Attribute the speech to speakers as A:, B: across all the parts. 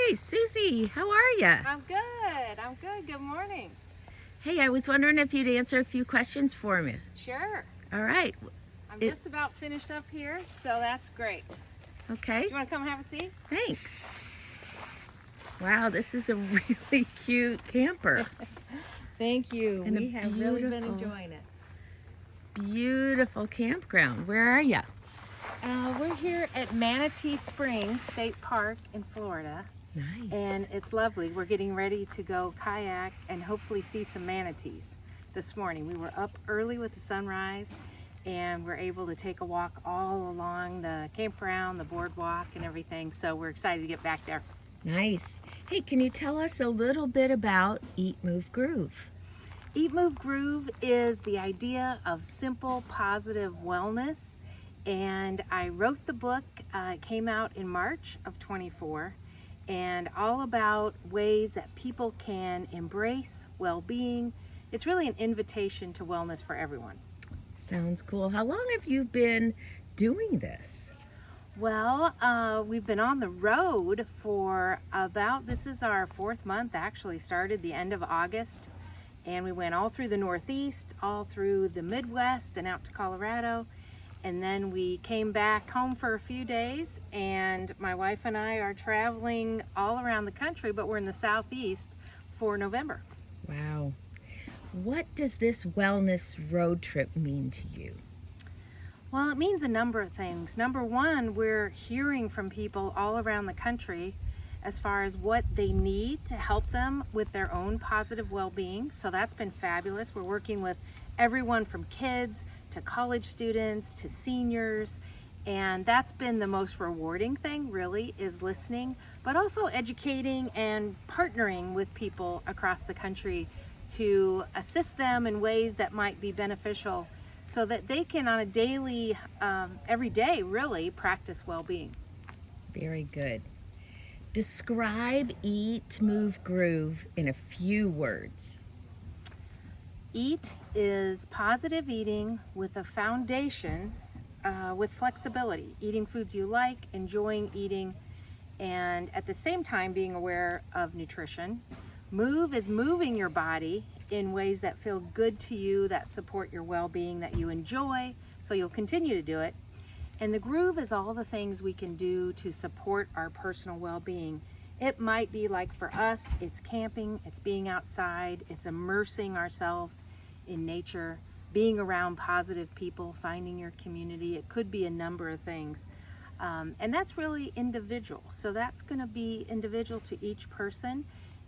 A: Hey, Susie, how are you?
B: I'm good. I'm good. Good morning.
A: Hey, I was wondering if you'd answer a few questions for me.
B: Sure.
A: All right.
B: I'm
A: It-
B: just about finished up here, so that's great.
A: Okay,
B: Do you want to come have a seat?
A: thanks. Wow, this is a really cute camper.
B: Thank you.
A: And
B: We
A: a
B: have really been
A: beautiful-
B: enjoying it.
A: Beautiful campground. Where are you?
B: We're here at Manatee Springs State Park in Florida,
A: Nice.
B: and it's lovely. We're getting ready to go kayak and hopefully see some manatees this morning. We were up early with the sunrise, and we're able to take a walk all along the campground, the boardwalk, and everything. So we're excited to get back there.
A: Nice. Hey, can you tell us a little bit about Eat, Move, Groove?
B: Eat, Move, Groove is the idea of simple, positive wellness. And I wrote the book, it came out in March of 24, and all about ways that people can embrace well-being. It's really an invitation to wellness for everyone.
A: Sounds cool. How long have you been doing this?
B: Well, we've been on the road for this is our 4th month, actually started the end of August. And we went all through the Northeast, all through the Midwest and out to Colorado. And then we came back home for a few days, and my wife and I are traveling all around the country, but we're in the Southeast for November.
A: Wow. What does this wellness road trip mean to you?
B: Well, it means a number of things. Number one, we're hearing from people all around the country as far as what they need to help them with their own positive well-being. So that's been fabulous. We're working with everyone from kids to college students to seniors, and that's been the most rewarding thing, really, is listening, but also educating and partnering with people across the country to assist them in ways that might be beneficial so that they can on a daily, every day really, practice well-being.
A: Very good. Describe Eat, Move, Groove in a few words.
B: Eat is positive eating with a foundation, with flexibility. Eating foods you like, enjoying eating, and at the same time being aware of nutrition. Move is moving your body in ways that feel good to you, that support your well-being, that you enjoy, so you'll continue to do it. And the groove is all the things we can do to support our personal well-being. It might be like for us, it's camping, it's being outside, it's immersing ourselves in nature, being around positive people, finding your community. It could be a number of things. And that's really individual. So that's going to be individual to each person.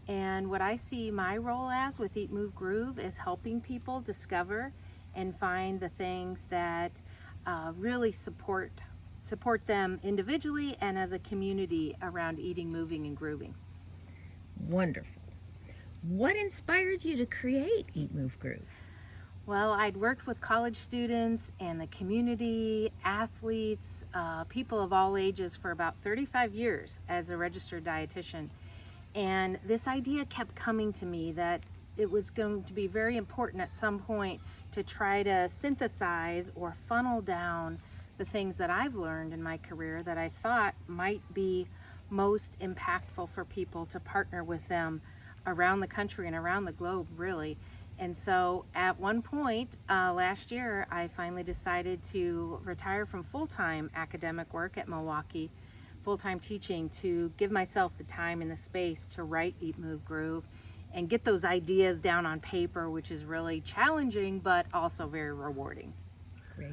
B: And what I see my role as with Eat, Move, Groove is helping people discover and find the things that really support them individually and as a community around eating, moving, and grooving.
A: Wonderful. What inspired you to create Eat, Move, Groove?
B: Well, I'd worked with college students and the community, athletes, people of all ages for about 35 years as a registered dietitian. And this idea kept coming to me that it was going to be very important at some point to try to synthesize or funnel down the things that I've learned in my career that I thought might be most impactful for people to partner with them around the country and around the globe, really. And so at one point last year, I finally decided to retire from full-time academic work at Milwaukee, full-time teaching, to give myself the time and the space to write Eat, Move, Groove and get those ideas down on paper, which is really challenging, but also very rewarding.
A: Great.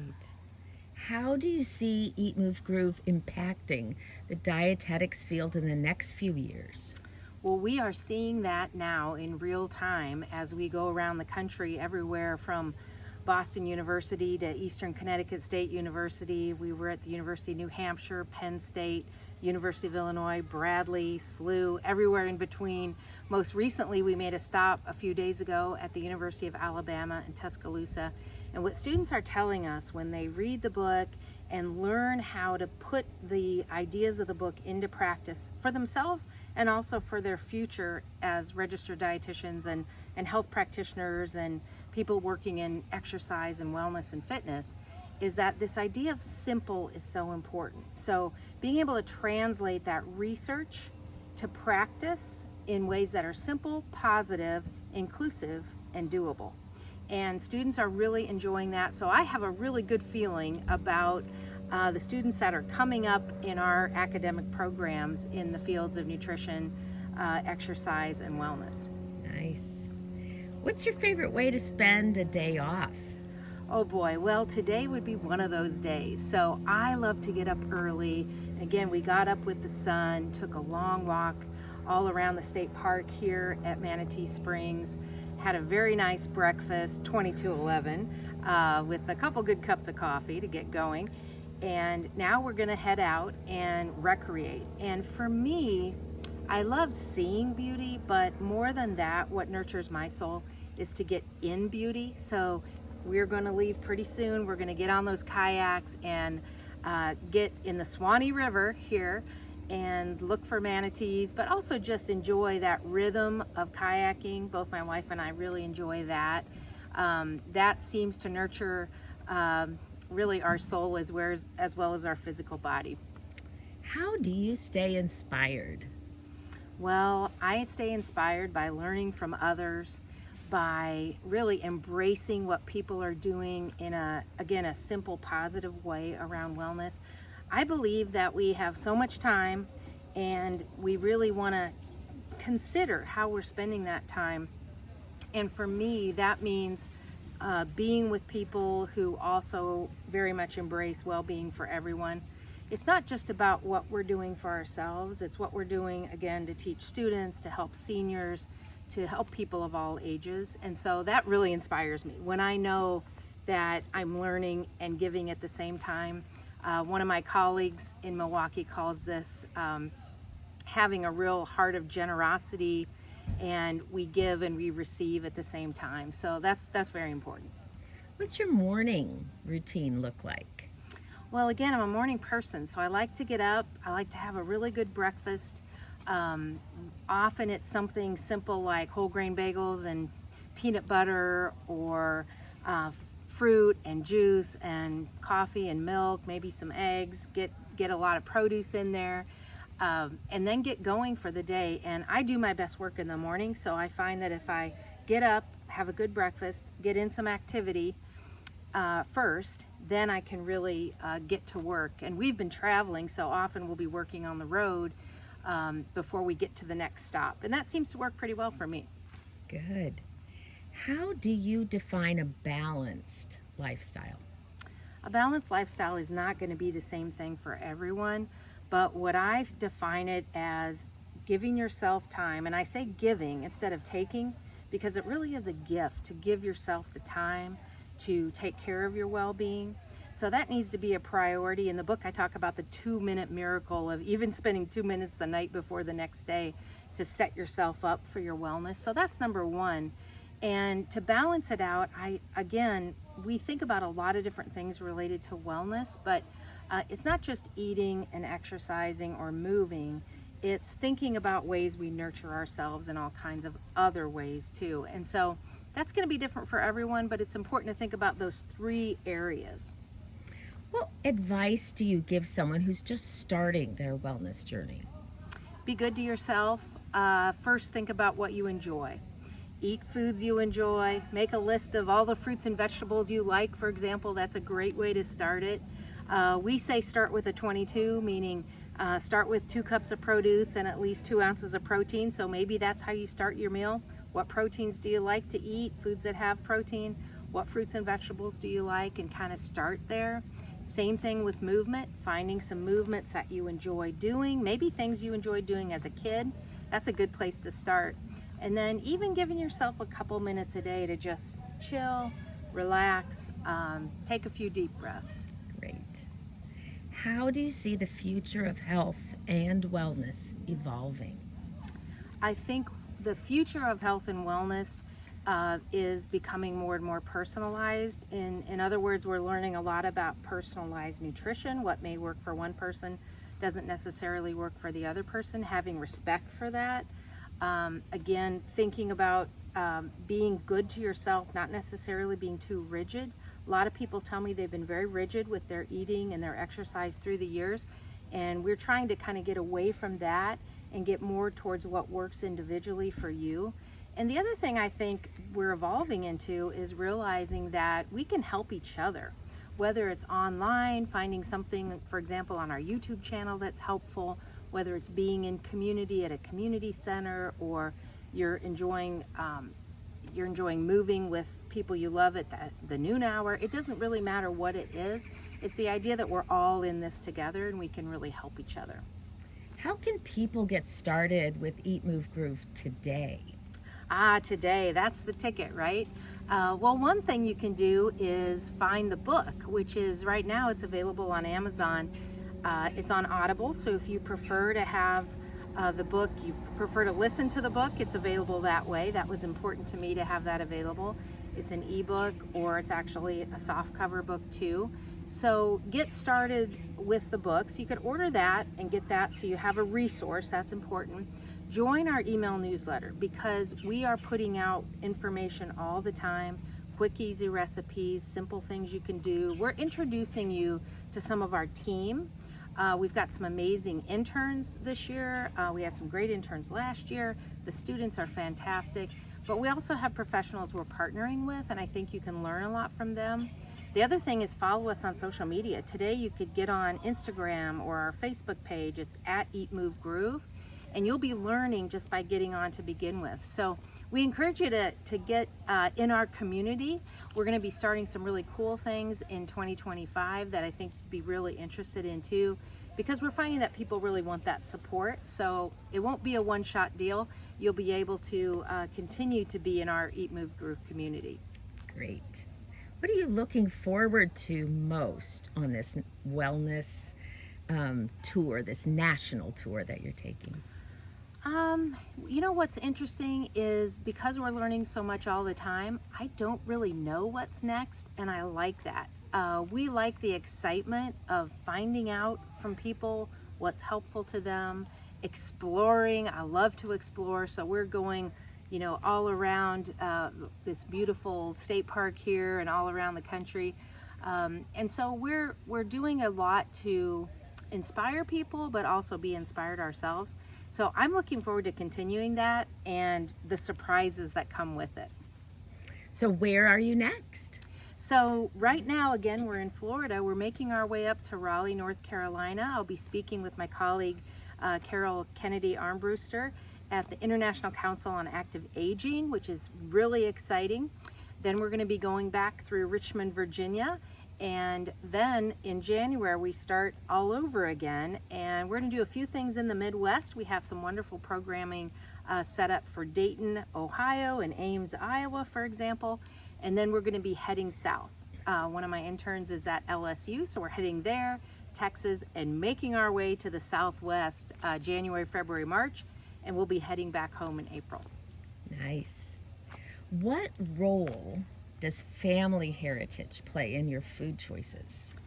A: How do you see Eat, Move, Groove impacting the dietetics field in the next few years?
B: Well, we are seeing that now in real time as we go around the country, everywhere from Boston University to Eastern Connecticut State University. We were at the University of New Hampshire, Penn State, University of Illinois, Bradley, SLU, everywhere in between. Most recently, we made a stop a few days ago at the University of Alabama in Tuscaloosa. And what students are telling us when they read the book and learn how to put the ideas of the book into practice for themselves and also for their future as registered dietitians and health practitioners and people working in exercise and wellness and fitness, is that this idea of simple is so important. So being able to translate that research to practice in ways that are simple, positive, inclusive, and doable. And students are really enjoying that. So I have a really good feeling about the students that are coming up in our academic programs in the fields of nutrition, exercise, and wellness.
A: Nice. What's your favorite way to spend a day off?
B: Oh boy, well, today would be one of those days. So I love to get up early. Again, we got up with the sun, took a long walk all around the state park here at Manatee Springs, had a very nice breakfast, 2211, with a couple good cups of coffee to get going. And now we're going to head out and recreate. And for me, I love seeing beauty, but more than that, what nurtures my soul is to get in beauty. So we're going to leave pretty soon. We're going to get on those kayaks and get in the Swanee River here and look for manatees, but also just enjoy that rhythm of kayaking. Both my wife and I really enjoy that. That seems to nurture really our soul as well as our physical body.
A: How do you stay inspired?
B: Well, I stay inspired by learning from others, by really embracing what people are doing in a simple, positive way around wellness. I believe that we have so much time and we really want to consider how we're spending that time. And for me, that means being with people who also very much embrace well-being for everyone. It's not just about what we're doing for ourselves, it's what we're doing, again, to teach students, to help seniors, to help people of all ages. And so that really inspires me when I know that I'm learning and giving at the same time. One of my colleagues in Milwaukee calls this having a real heart of generosity, and we give and we receive at the same time. So that's very important.
A: What's your morning routine look like?
B: Well, again, I'm a morning person, so I like to get up. I like to have a really good breakfast. Often it's something simple like whole grain bagels and peanut butter, or fruit and juice and coffee and milk, maybe some eggs. Get a lot of produce in there, and then get going for the day. And I do my best work in the morning, so I find that if I get up, have a good breakfast, get in some activity first, then I can really get to work. And we've been traveling, so often we'll be working on the road before we get to the next stop. And that seems to work pretty well for me.
A: Good. How do you define a balanced lifestyle?
B: A balanced lifestyle is not going to be the same thing for everyone, but what I define it as giving yourself time, and I say giving instead of taking, because it really is a gift to give yourself the time to take care of your well-being. So that needs to be a priority. In the book, I talk about the 2-minute miracle of even spending 2 minutes the night before the next day to set yourself up for your wellness. So that's number one. And to balance it out, we think about a lot of different things related to wellness, but it's not just eating and exercising or moving. It's thinking about ways we nurture ourselves in all kinds of other ways too. And so that's going to be different for everyone, but it's important to think about those 3 areas.
A: What advice do you give someone who's just starting their wellness journey?
B: Be good to yourself. First, think about what you enjoy. Eat foods you enjoy. Make a list of all the fruits and vegetables you like, for example. That's a great way to start it. We say start with a 22, meaning start with 2 cups of produce and at least 2 ounces of protein. So maybe that's how you start your meal. What proteins do you like to eat? Foods that have protein. What fruits and vegetables do you like? And kind of start there. Same thing with movement, finding some movements that you enjoy doing, maybe things you enjoyed doing as a kid. That's a good place to start. And then even giving yourself a couple minutes a day to just chill, relax, take a few deep breaths.
A: Great. How do you see the future of health and wellness evolving?
B: I think the future of health and wellness is becoming more and more personalized. In other words, we're learning a lot about personalized nutrition. What may work for one person doesn't necessarily work for the other person. Having respect for that. Again, thinking about being good to yourself, not necessarily being too rigid. A lot of people tell me they've been very rigid with their eating and their exercise through the years, And we're trying to kind of get away from that and get more towards what works individually for you. And the other thing I think we're evolving into is realizing that we can help each other, whether it's online, finding something, for example, on our YouTube channel that's helpful, whether it's being in community at a community center, or you're enjoying moving with people you love at the noon hour. It doesn't really matter what it is. It's the idea that we're all in this together and we can really help each other.
A: How can people get started with Eat, Move, Groove today?
B: Today, that's the ticket, right? Well, one thing you can do is find the book, which is right now it's available on Amazon. It's on Audible, so if you prefer to have the book, you prefer to listen to the book, it's available that way. That was important to me to have that available. It's an ebook, or it's actually a soft cover book too. So get started with the book. So you could order that and get that so you have a resource. That's important. Join our email newsletter, because we are putting out information all the time, quick, easy recipes, simple things you can do. We're introducing you to some of our team. We've got some amazing interns this year. We had some great interns last year. The students are fantastic, but we also have professionals we're partnering with, and I think you can learn a lot from them. The other thing is follow us on social media. Today you could get on Instagram or our Facebook page. It's at Eat Move Groove, and you'll be learning just by getting on to begin with. So we encourage you to get in our community. We're going to be starting some really cool things in 2025 that I think you'd be really interested in too, because we're finding that people really want that support. So it won't be a one-shot deal. You'll be able to continue to be in our Eat Move Groove community.
A: Great. What are you looking forward to most on this wellness tour, this national tour that you're taking?
B: You know what's interesting is, because we're learning so much all the time, I don't really know what's next, and I like that. We like the excitement of finding out from people what's helpful to them, exploring. I love to explore, so we're going, all around this beautiful state park here and all around the country. And so we're doing a lot to inspire people, but also be inspired ourselves. So I'm looking forward to continuing that and the surprises that come with it.
A: So where are you next?
B: So right now, again, we're in Florida. We're making our way up to Raleigh, North Carolina. I'll be speaking with my colleague, Carol Kennedy Armbruster, at the International Council on Active Aging, which is really exciting. Then we're going to be going back through Richmond, Virginia. And then in January, we start all over again. And we're going to do a few things in the Midwest. We have some wonderful programming set up for Dayton, Ohio, and Ames, Iowa, for example. And then we're going to be heading south. One of my interns is at LSU, so we're heading there, Texas, and making our way to the Southwest January, February, March, and we'll be heading back home in April.
A: Nice. What role does family heritage play in your food choices?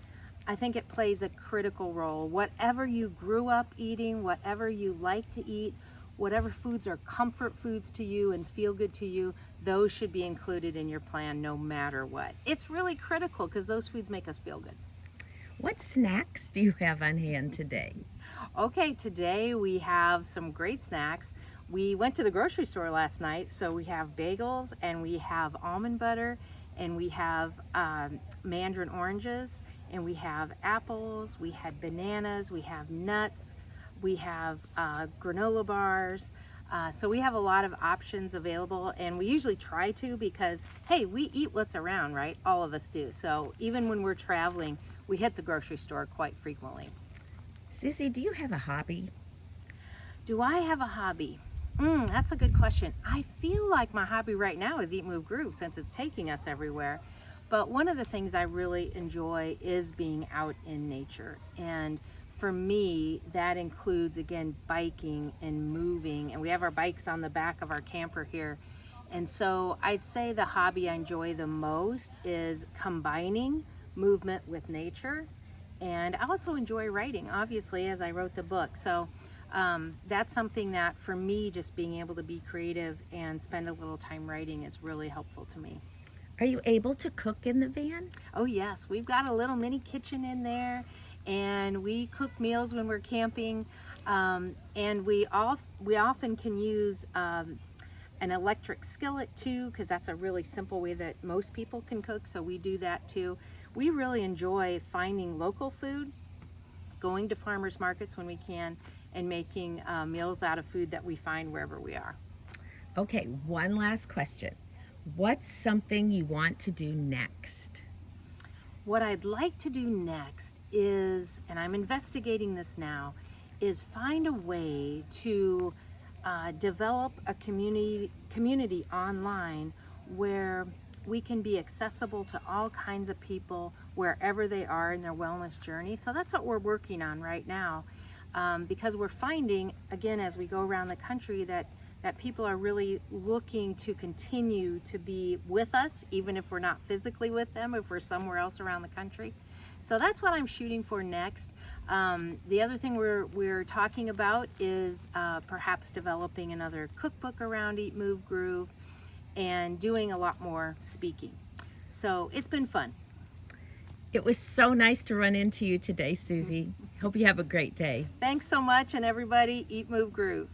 B: I think it plays a critical role. Whatever you grew up eating, whatever you like to eat, whatever foods are comfort foods to you and feel good to you, those should be included in your plan no matter what. It's really critical because those foods make us feel good.
A: What snacks do you have on hand today?
B: Okay, today we have some great snacks. We went to the grocery store last night, so we have bagels and we have almond butter and we have mandarin oranges and we have apples, we had bananas, we have nuts, we have granola bars. So we have a lot of options available, and we usually try to, because, hey, we eat what's around, right? All of us do. So even when we're traveling, we hit the grocery store quite frequently.
A: Susie, do you have a hobby?
B: Do I have a hobby? That's a good question. I feel like my hobby right now is Eat, Move, Groove, since it's taking us everywhere. But one of the things I really enjoy is being out in nature. And for me, that includes, again, biking and moving. And we have our bikes on the back of our camper here. And so I'd say the hobby I enjoy the most is combining movement with nature. And I also enjoy writing, obviously, as I wrote the book. So that's something that, for me, just being able to be creative and spend a little time writing is really helpful to me.
A: Are you able to cook in the van?
B: Oh yes, we've got a little mini kitchen in there, and we cook meals when we're camping, and we often can use an electric skillet too, because that's a really simple way that most people can cook, so we do that too. We really enjoy finding local food, going to farmers markets when we can, and making meals out of food that we find wherever we are.
A: Okay, one last question. What's something you want to do next?
B: What I'd like to do next is, and I'm investigating this now, is find a way to develop a community online where we can be accessible to all kinds of people wherever they are in their wellness journey. So that's what we're working on right now, because we're finding, again, as we go around the country, that people are really looking to continue to be with us, even if we're not physically with them, if we're somewhere else around the country. So that's what I'm shooting for next. The other thing we're talking about is perhaps developing another cookbook around Eat, Move, Groove, and doing a lot more speaking. So it's been fun.
A: It was so nice to run into you today, Susie. Hope you have a great day.
B: Thanks so much, and everybody, Eat, Move, Groove.